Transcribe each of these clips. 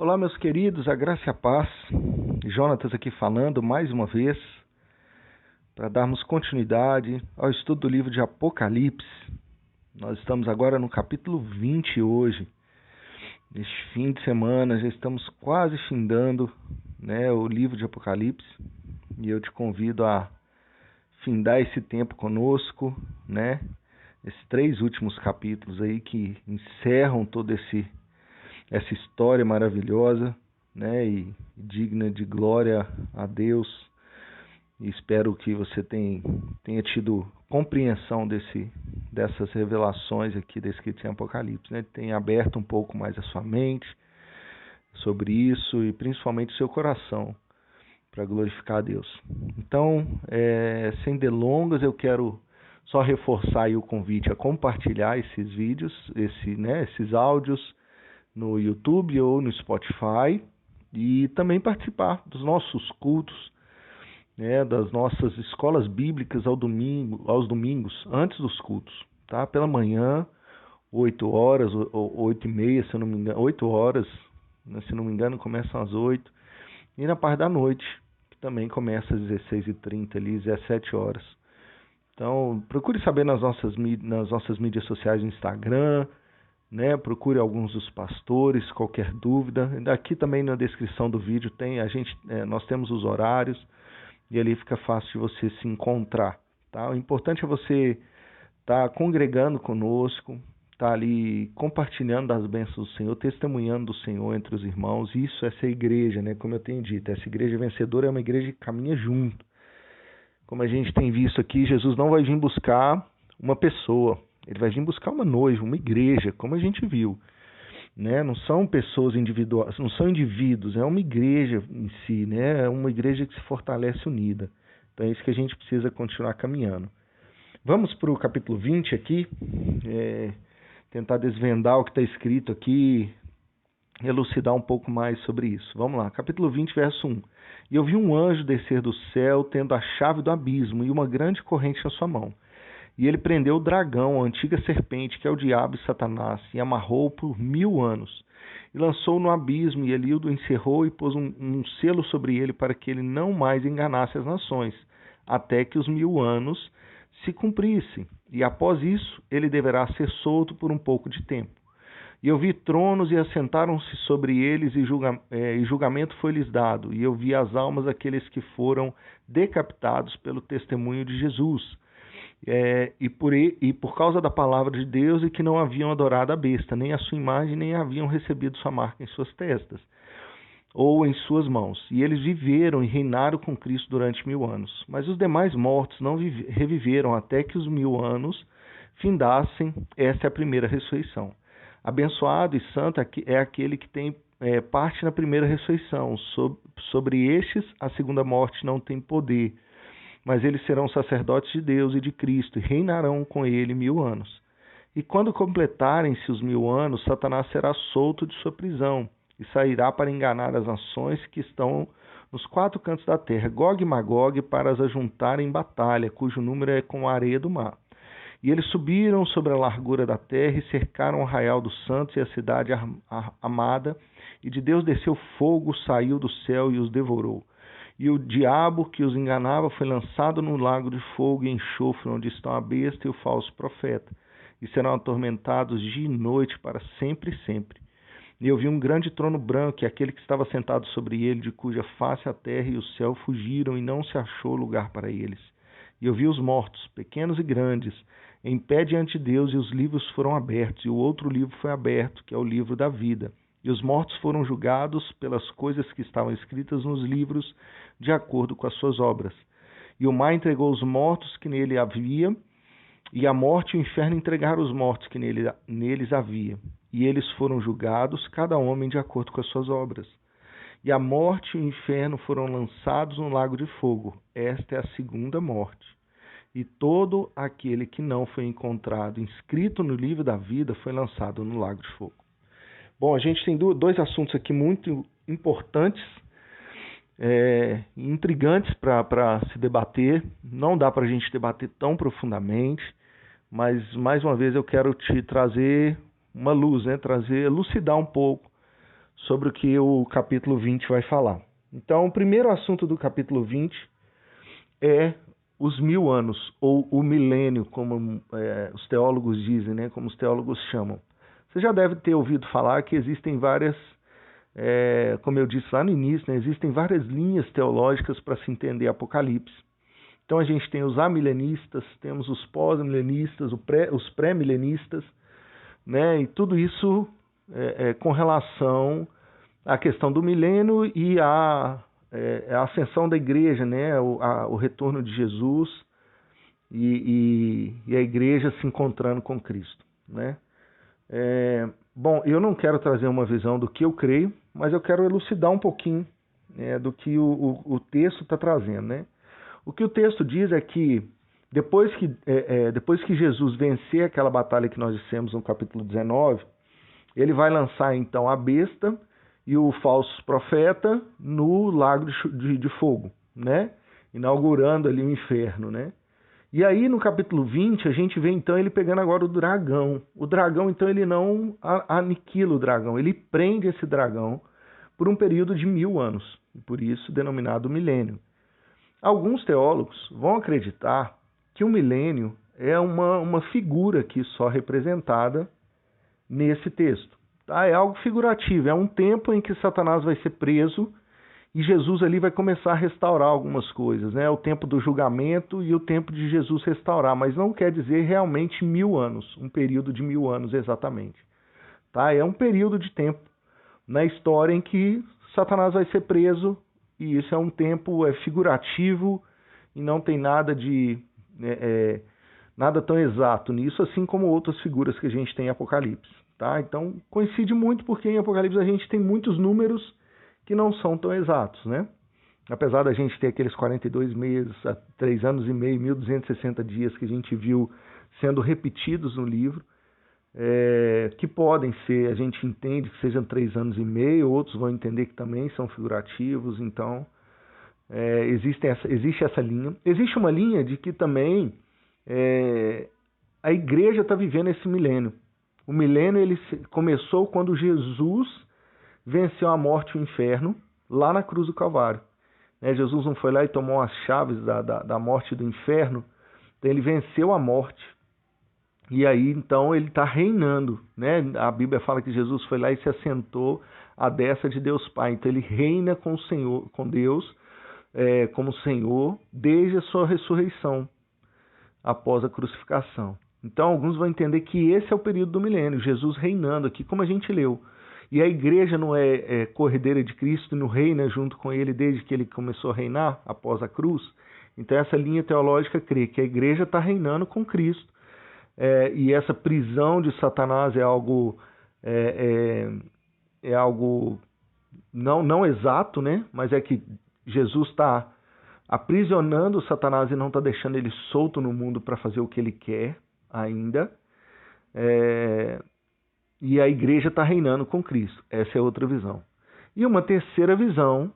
Olá, meus queridos, a graça e a paz. Jonatas aqui falando mais uma vez para darmos continuidade ao estudo do livro de Apocalipse. Nós estamos agora no capítulo 20 hoje. Neste fim de semana já estamos quase findando, o livro de Apocalipse, e eu te convido a findar esse tempo conosco, esses 3 últimos capítulos aí que encerram toda essa história maravilhosa, e digna de glória a Deus. E espero que você tenha tido compreensão dessas revelações aqui descritas em Apocalipse, tenha aberto um pouco mais a sua mente sobre isso e principalmente o seu coração para glorificar a Deus. Então, sem delongas, eu quero só reforçar aí o convite a compartilhar esses vídeos, esses áudios no YouTube ou no Spotify, e também participar dos nossos cultos, das nossas escolas bíblicas aos domingos, antes dos cultos, tá? Pela manhã, 8 horas, ou 8h30, se eu não me engano, 8 horas, se não me engano, começam às 8, e na parte da noite, que também começa às 16h30, ali, 17 horas. Então, procure saber nas nossas mídias sociais, no Instagram, procure alguns dos pastores, qualquer dúvida. Aqui também na descrição do vídeo nós temos os horários, e ali fica fácil de você se encontrar, tá? O importante é você estar congregando conosco, estar ali compartilhando das bênçãos do Senhor, testemunhando do Senhor entre os irmãos. Isso é ser igreja, como eu tenho dito. Essa igreja vencedora é uma igreja que caminha junto. Como a gente tem visto aqui, Jesus não vai vir buscar uma pessoa, ele vai vir buscar uma noiva, uma igreja, como a gente viu. Não são pessoas individuais, não são indivíduos, é uma igreja em si, é uma igreja que se fortalece unida. Então é isso que a gente precisa continuar caminhando. Vamos para o capítulo 20 aqui, tentar desvendar o que está escrito aqui, elucidar um pouco mais sobre isso. Vamos lá, capítulo 20, verso 1. E eu vi um anjo descer do céu, tendo a chave do abismo e uma grande corrente na sua mão. E ele prendeu o dragão, a antiga serpente, que é o diabo e Satanás, e amarrou-o por 1000 anos. E lançou-o no abismo, e ali o encerrou e pôs um selo sobre ele, para que ele não mais enganasse as nações, até que os 1000 anos se cumprissem. E após isso, ele deverá ser solto por um pouco de tempo. E eu vi tronos, e assentaram-se sobre eles, e julgamento foi-lhes dado. E eu vi as almas daqueles que foram decapitados pelo testemunho de Jesus, e por causa da palavra de Deus, e que não haviam adorado a besta, nem a sua imagem, nem haviam recebido sua marca em suas testas, ou em suas mãos. E eles viveram e reinaram com Cristo durante 1000 anos. Mas os demais mortos não reviveram até que os 1000 anos findassem. Esta é a primeira ressurreição. Abençoado e santo é aquele que tem parte na primeira ressurreição. Sobre estes, a segunda morte não tem poder, mas eles serão sacerdotes de Deus e de Cristo, e reinarão com ele 1000 anos. E quando completarem-se os 1000 anos, Satanás será solto de sua prisão, e sairá para enganar as nações que estão nos 4 cantos da terra, Gog e Magog, para as ajuntar em batalha, cujo número é como a areia do mar. E eles subiram sobre a largura da terra, e cercaram o arraial dos santos e a cidade amada, e de Deus desceu fogo, saiu do céu e os devorou. E o diabo que os enganava foi lançado no lago de fogo e enxofre, onde estão a besta e o falso profeta, e serão atormentados dia e noite para sempre e sempre. E eu vi um grande trono branco, e aquele que estava sentado sobre ele, de cuja face a terra e o céu fugiram, e não se achou lugar para eles. E eu vi os mortos, pequenos e grandes, em pé diante de Deus, e os livros foram abertos, e o outro livro foi aberto, que é o livro da vida. E os mortos foram julgados pelas coisas que estavam escritas nos livros, de acordo com as suas obras. E o mar entregou os mortos que nele havia, e a morte e o inferno entregaram os mortos que neles havia. E eles foram julgados, cada homem de acordo com as suas obras. E a morte e o inferno foram lançados no lago de fogo. Esta é a segunda morte. E todo aquele que não foi encontrado inscrito no livro da vida foi lançado no lago de fogo. Bom, a gente tem 2 assuntos aqui muito importantes, intrigantes para se debater. Não dá para a gente debater tão profundamente, mas mais uma vez eu quero te trazer uma luz, elucidar um pouco sobre o que o capítulo 20 vai falar. Então, o primeiro assunto do capítulo 20 é os 1000 anos, ou o milênio, como os teólogos dizem, né, como os teólogos chamam. Você já deve ter ouvido falar que existem várias, como eu disse lá no início, né, existem várias linhas teológicas para se entender Apocalipse. Então a gente tem os amilenistas, temos os pós-milenistas, os pré-milenistas, né, e tudo isso com relação à questão do milênio e a ascensão da igreja, né, o retorno de Jesus e a igreja se encontrando com Cristo, né? Bom, eu não quero trazer uma visão do que eu creio, mas eu quero elucidar um pouquinho do que o texto está trazendo, né? O que o texto diz é que depois que Jesus vencer aquela batalha que nós dissemos no capítulo 19, ele vai lançar então a besta e o falso profeta no lago de fogo, né? Inaugurando ali o inferno, né? E aí no capítulo 20 a gente vê então ele pegando agora o dragão. O dragão então ele não aniquila o dragão, ele prende esse dragão por um período de 1000 anos, por isso denominado milênio. Alguns teólogos vão acreditar que o milênio é uma figura aqui só representada nesse texto. Tá? É algo figurativo, é um tempo em que Satanás vai ser preso e Jesus ali vai começar a restaurar algumas coisas, né? O tempo do julgamento e o tempo de Jesus restaurar, mas não quer dizer realmente 1000 anos, um período de 1000 anos exatamente. Tá? É um período de tempo na história em que Satanás vai ser preso e isso é um tempo figurativo e não tem nada de nada tão exato nisso, assim como outras figuras que a gente tem em Apocalipse. Tá? Então coincide muito porque em Apocalipse a gente tem muitos números que não são tão exatos, né? Apesar da gente ter aqueles 42 meses, 3 anos e meio, 1260 dias que a gente viu sendo repetidos no livro, que podem ser, a gente entende que sejam 3 anos e meio, outros vão entender que também são figurativos, então existe essa linha. Existe uma linha de que também a igreja está vivendo esse milênio. O milênio ele começou quando Jesus venceu a morte e o inferno lá na cruz do Calvário. Jesus não foi lá e tomou as chaves da morte e do inferno, então ele venceu a morte. E aí, então, ele está reinando, né? A Bíblia fala que Jesus foi lá e se assentou à destra de Deus Pai. Então, ele reina com o Senhor, com Deus, como Senhor, desde a sua ressurreição, após a crucificação. Então, alguns vão entender que esse é o período do milênio, Jesus reinando aqui, como a gente leu. E a igreja não é corredeira de Cristo e não reina junto com ele desde que ele começou a reinar, após a cruz? Então, essa linha teológica crê que a igreja está reinando com Cristo. E essa prisão de Satanás é algo não exato, né? Mas é que Jesus está aprisionando Satanás e não está deixando ele solto no mundo para fazer o que ele quer ainda. E a igreja está reinando com Cristo. Essa é outra visão. E uma terceira visão,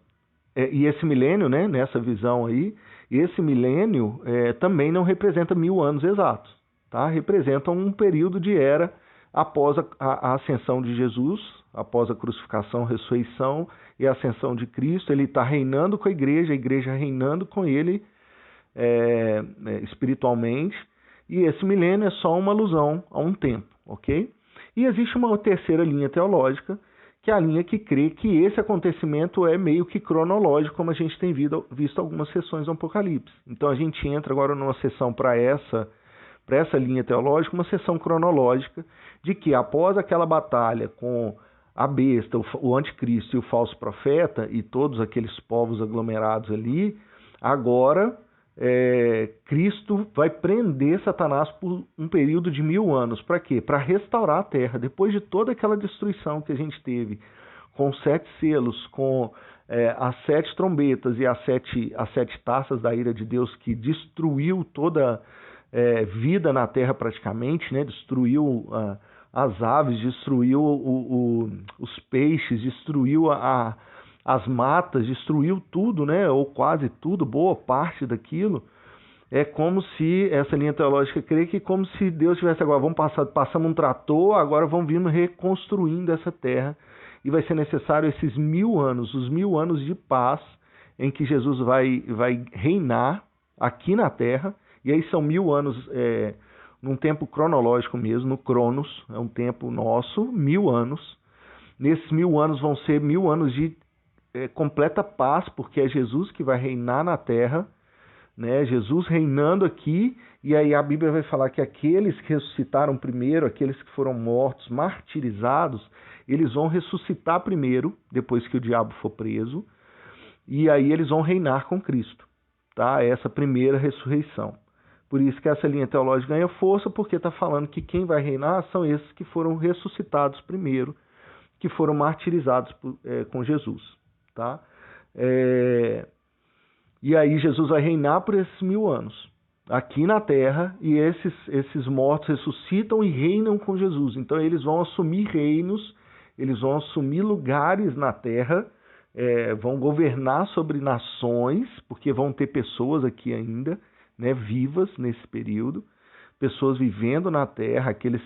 e esse milênio, né? Nessa visão aí, esse milênio também não representa 1000 anos exatos. Tá? Representam um período de era após a ascensão de Jesus, após a crucificação, ressurreição e a ascensão de Cristo. Ele está reinando com a igreja reinando com ele espiritualmente, e esse milênio é só uma alusão a um tempo, ok? E existe uma terceira linha teológica, que é a linha que crê que esse acontecimento é meio que cronológico, como a gente tem visto algumas sessões do Apocalipse. Então a gente entra agora numa sessão para essa linha teológica, uma sessão cronológica de que após aquela batalha com a besta, o anticristo e o falso profeta e todos aqueles povos aglomerados ali, agora Cristo vai prender Satanás por um período de 1000 anos. Para quê? Para restaurar a terra. Depois de toda aquela destruição que a gente teve, com 7 selos, com as 7 trombetas e as sete taças da ira de Deus, que destruiu toda vida na terra praticamente, né? Destruiu as aves, destruiu os peixes, destruiu as matas, destruiu tudo, né? Ou quase tudo, boa parte daquilo. É como se, essa linha teológica crê que como se Deus tivesse agora, passamos um trator, agora vamos vir reconstruindo essa terra. e vai ser necessário esses 1000 anos, os 1000 anos de paz, em que Jesus vai reinar aqui na Terra, e aí são 1000 anos num tempo cronológico mesmo, no Cronos, é um tempo nosso, 1000 anos. Nesses 1000 anos vão ser 1000 anos de completa paz, porque é Jesus que vai reinar na Terra, né? Jesus reinando aqui, e aí a Bíblia vai falar que aqueles que ressuscitaram primeiro, aqueles que foram mortos, martirizados, eles vão ressuscitar primeiro, depois que o diabo for preso, e aí eles vão reinar com Cristo, tá? Essa primeira ressurreição. Por isso que essa linha teológica ganha força, porque está falando que quem vai reinar são esses que foram ressuscitados primeiro, que foram martirizados com Jesus, tá? E aí Jesus vai reinar por esses 1000 anos, aqui na Terra, e esses mortos ressuscitam e reinam com Jesus. Então eles vão assumir reinos, eles vão assumir lugares na Terra, vão governar sobre nações, porque vão ter pessoas aqui ainda, né, vivas nesse período, pessoas vivendo na Terra, aqueles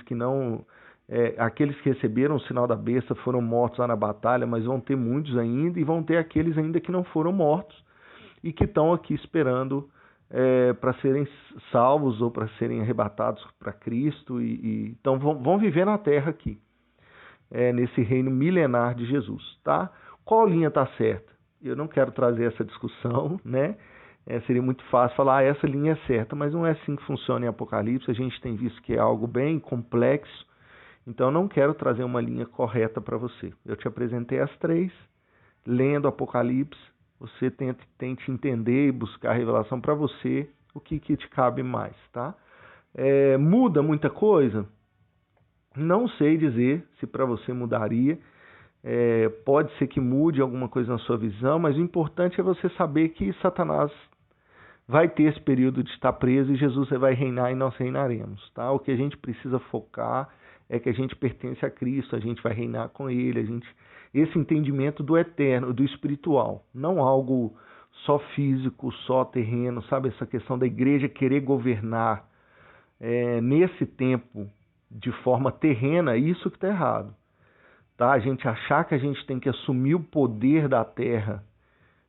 que receberam o sinal da besta foram mortos lá na batalha, mas vão ter muitos ainda, e vão ter aqueles ainda que não foram mortos e que estão aqui esperando para serem salvos ou para serem arrebatados para Cristo, então vão viver na Terra aqui, nesse reino milenar de Jesus, tá? Qual linha está certa? Eu não quero trazer essa discussão, né? Seria muito fácil falar, essa linha é certa, mas não é assim que funciona em Apocalipse. A gente tem visto que é algo bem complexo, então eu não quero trazer uma linha correta para você. Eu te apresentei as 3, lendo Apocalipse, você tente entender e buscar a revelação para você, o que te cabe mais, tá? Muda muita coisa? Não sei dizer se para você mudaria. Pode ser que mude alguma coisa na sua visão, mas o importante é você saber que Satanás vai ter esse período de estar preso e Jesus vai reinar e nós reinaremos, tá? O que a gente precisa focar é que a gente pertence a Cristo, a gente vai reinar com Ele, esse entendimento do eterno, do espiritual, não algo só físico, só terreno, sabe? Essa questão da igreja querer governar nesse tempo de forma terrena, isso que está errado. Tá? A gente achar que a gente tem que assumir o poder da terra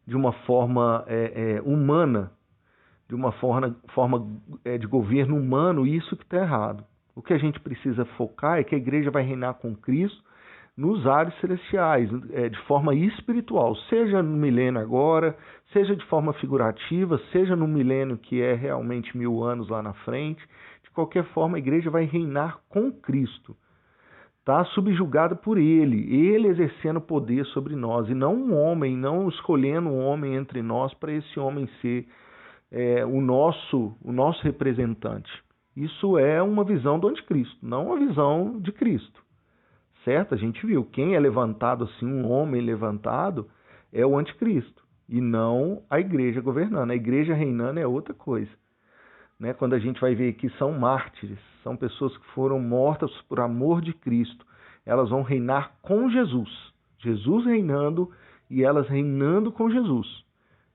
de uma forma humana, de uma forma de governo humano, isso que está errado. O que a gente precisa focar é que a igreja vai reinar com Cristo nos ares celestiais, de forma espiritual, seja no milênio agora, seja de forma figurativa, seja no milênio que é realmente 1000 anos lá na frente. De qualquer forma, a igreja vai reinar com Cristo. Tá subjugada por ele exercendo poder sobre nós, e não um homem, não escolhendo um homem entre nós para esse homem ser o nosso representante. Isso é uma visão do anticristo, não uma visão de Cristo, certo? A gente viu, quem é levantado assim, um homem levantado, é o anticristo, e não a igreja governando. A igreja reinando é outra coisa. Né? Quando a gente vai ver que são mártires, são pessoas que foram mortas por amor de Cristo, elas vão reinar com Jesus, Jesus reinando e elas reinando com Jesus,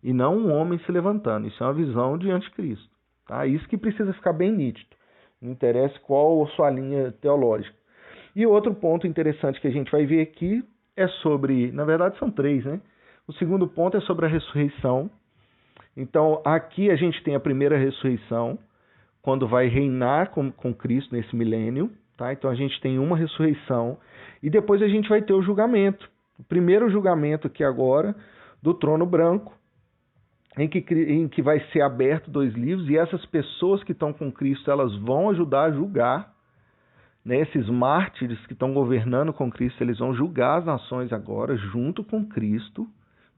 e não um homem se levantando. Isso é uma visão de anticristo, tá? Isso que precisa ficar bem nítido, não interessa qual a sua linha teológica. E outro ponto interessante que a gente vai ver aqui é sobre, na verdade são 3, né? O segundo ponto é sobre a ressurreição. Então, aqui a gente tem a primeira ressurreição, quando vai reinar com Cristo nesse milênio, tá? Então a gente tem uma ressurreição, e depois a gente vai ter o julgamento. O primeiro julgamento aqui agora, do trono branco, em que vai ser aberto 2 livros, e essas pessoas que estão com Cristo, elas vão ajudar a julgar, né? Esses mártires que estão governando com Cristo, eles vão julgar as nações agora, junto com Cristo,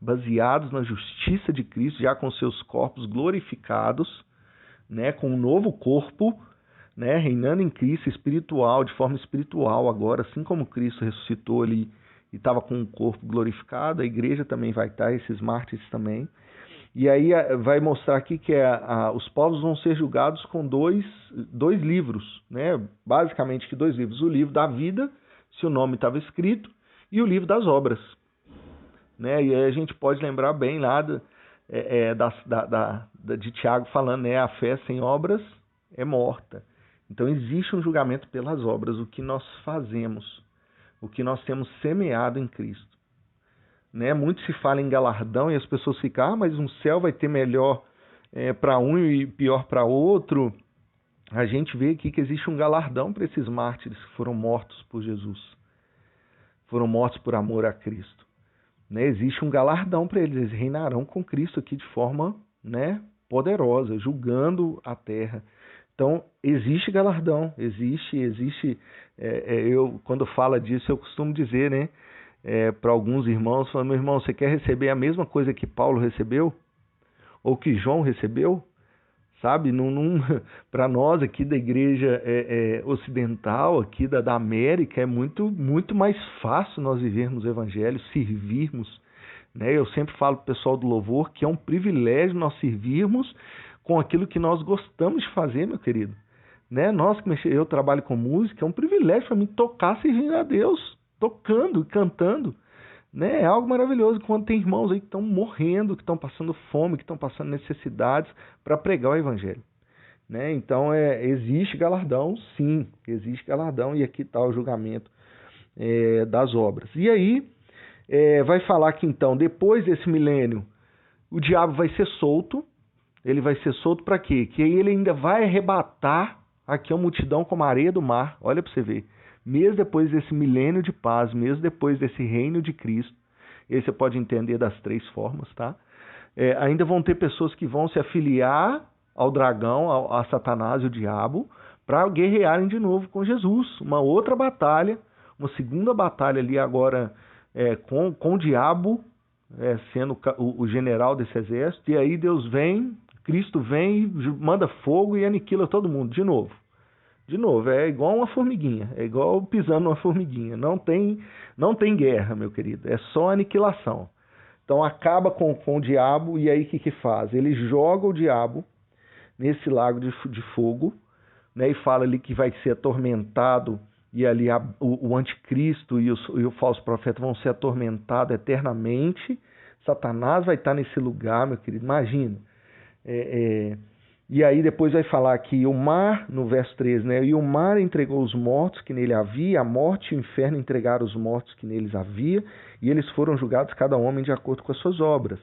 baseados na justiça de Cristo, já com seus corpos glorificados, né, com um novo corpo, né, reinando em Cristo espiritual, de forma espiritual agora, assim como Cristo ressuscitou ali e estava com um corpo glorificado, a igreja também vai estar, esses mártires também. E aí vai mostrar aqui que os povos vão ser julgados com dois livros, né, basicamente que 2 livros, o livro da vida, se o nome estava escrito, e o livro das obras. Né? E aí a gente pode lembrar bem lá de Tiago falando, né? A fé sem obras é morta. Então existe um julgamento pelas obras, o que nós fazemos, o que nós temos semeado em Cristo. Né? Muito se fala em galardão e as pessoas ficam, mas um céu vai ter melhor para um e pior para outro. A gente vê aqui que existe um galardão para esses mártires que foram mortos por Jesus, foram mortos por amor a Cristo. Né? Existe um galardão para eles, eles reinarão com Cristo aqui de forma, né, poderosa, julgando a terra. Então, existe galardão, existe. Eu, quando falo disso, eu costumo dizer, né, para alguns irmãos, falando, meu irmão, você quer receber a mesma coisa que Paulo recebeu? Ou que João recebeu? Sabe? Para nós aqui da igreja ocidental, aqui da América, é muito, muito mais fácil nós vivermos o evangelho, servirmos. Né? Eu sempre falo para o pessoal do louvor que é um privilégio nós servirmos com aquilo que nós gostamos de fazer, meu querido. Né? Eu trabalho com música, é um privilégio para mim tocar servindo a Deus, tocando e cantando. Né? É algo maravilhoso quando tem irmãos aí que estão morrendo, que estão passando fome, que estão passando necessidades para pregar o evangelho. Né? Então, existe galardão, sim, existe galardão, e aqui está o julgamento das obras. E aí, vai falar que então, depois desse milênio, o diabo vai ser solto. Ele vai ser solto para quê? Que aí ele ainda vai arrebatar aqui a multidão como a areia do mar. Olha para você ver. Mesmo depois desse milênio de paz, mesmo depois desse reino de Cristo, aí você pode entender das três formas, tá? Ainda vão ter pessoas que vão se afiliar ao dragão, a Satanás e o diabo, para guerrearem de novo com Jesus. Uma outra batalha, uma segunda batalha ali agora com o diabo, sendo o general desse exército, e aí Cristo vem e manda fogo e aniquila todo mundo, de novo. De novo, é igual uma formiguinha, é igual pisando numa formiguinha. Não tem guerra, meu querido, é só aniquilação. Então acaba com o diabo, e aí o que faz? Ele joga o diabo nesse lago de fogo, né, e fala ali que vai ser atormentado, e ali o anticristo e o falso profeta vão ser atormentados eternamente. Satanás vai estar nesse lugar, meu querido, imagina. E aí depois vai falar que o mar, no verso 13, né? E o mar entregou os mortos que nele havia, a morte e o inferno entregaram os mortos que neles havia, e eles foram julgados cada homem de acordo com as suas obras.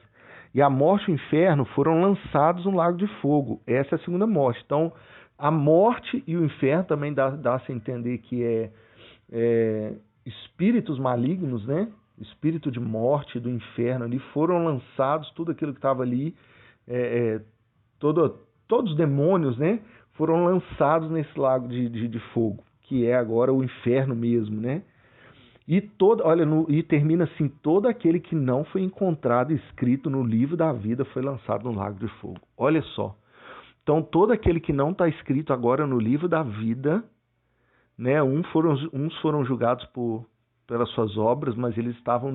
E a morte e o inferno foram lançados no lago de fogo. Essa é a segunda morte. Então, a morte e o inferno também dá-se a entender que espíritos malignos, né? Espírito de morte, do inferno, ali foram lançados, tudo aquilo que estava ali, todos os demônios, né, foram lançados nesse lago de fogo, que é agora o inferno mesmo, né? E termina assim: todo aquele que não foi encontrado escrito no livro da vida foi lançado no lago de fogo. Olha só. Então, todo aquele que não está escrito agora no livro da vida, né, uns foram julgados pelas suas obras, mas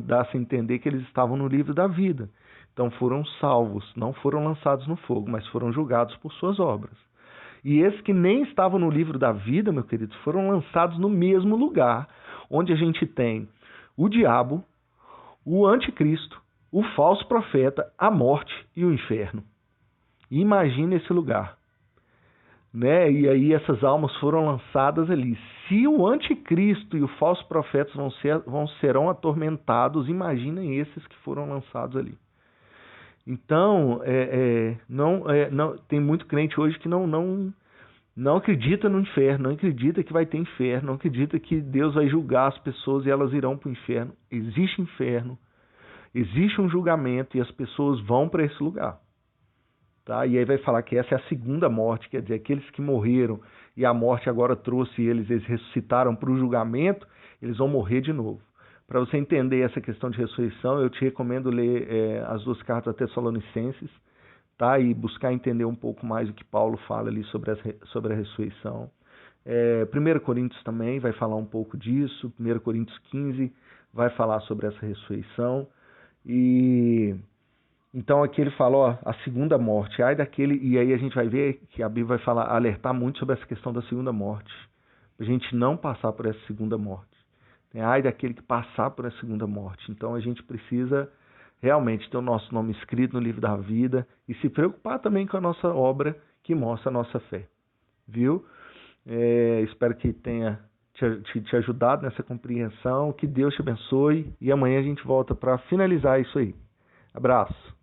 dá-se a entender que eles estavam no livro da vida. Então foram salvos, não foram lançados no fogo, mas foram julgados por suas obras. E esses que nem estavam no livro da vida, meu querido, foram lançados no mesmo lugar, onde a gente tem o diabo, o anticristo, o falso profeta, a morte e o inferno. Imagina esse lugar. Né? E aí essas almas foram lançadas ali. Se o anticristo e o falso profeta serão atormentados, imaginem esses que foram lançados ali. Então, tem muito crente hoje que não acredita no inferno, não acredita que vai ter inferno, não acredita que Deus vai julgar as pessoas e elas irão para o inferno. Existe inferno, existe um julgamento e as pessoas vão para esse lugar. Tá? E aí vai falar que essa é a segunda morte, quer dizer, aqueles que morreram e a morte agora trouxe eles ressuscitaram para o julgamento, eles vão morrer de novo. Para você entender essa questão de ressurreição, eu te recomendo ler as 2 cartas a Tessalonicenses, tá? E buscar entender um pouco mais o que Paulo fala ali sobre a ressurreição. 1 Coríntios também vai falar um pouco disso, 1 Coríntios 15 vai falar sobre essa ressurreição. E então aqui ele fala, a segunda morte, e aí a gente vai ver que a Bíblia vai alertar muito sobre essa questão da segunda morte, para a gente não passar por essa segunda morte. Ai daquele que passar por essa segunda morte. Então a gente precisa realmente ter o nosso nome escrito no livro da vida e se preocupar também com a nossa obra que mostra a nossa fé. Viu? Espero que tenha te ajudado nessa compreensão. Que Deus te abençoe e amanhã a gente volta para finalizar isso aí. Abraço.